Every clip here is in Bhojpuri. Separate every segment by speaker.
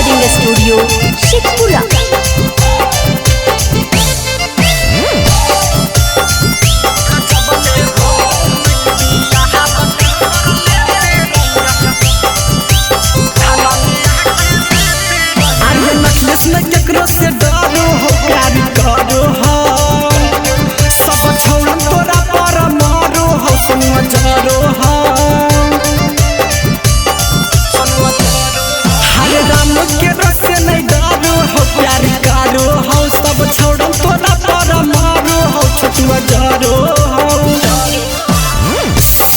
Speaker 1: Recording studio Sheikhpura.
Speaker 2: से डरो हो प्यार करो हो सब छोड़ तोरा पर मारो हो समझरो हो हरे राम के रस नहीं डरो हो प्यार करो हो सब छोड़ तोरा पर मारो हो छटुआ जरो हो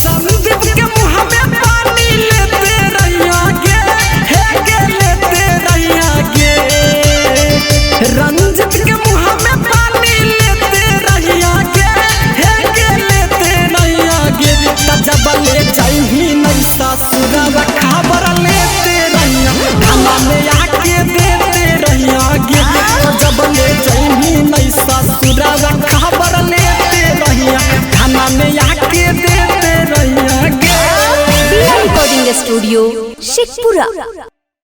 Speaker 2: संदीप के मुँह में पानी लेते रहिया गे हे के लेते रहिया गे रंजित के मुँह में पानी लेते रहिया गे हे के लेते रहिया गे जब ले जाही नहीं ससुरवा खबर लेते रहिया खाना में आके देते रहिया गे जब ले जाही नहीं ससुरवा खबर लेते रहिया खाना में आके देते रहिया गे
Speaker 1: रिकॉर्डिंग स्टूडियो शेखपुरा।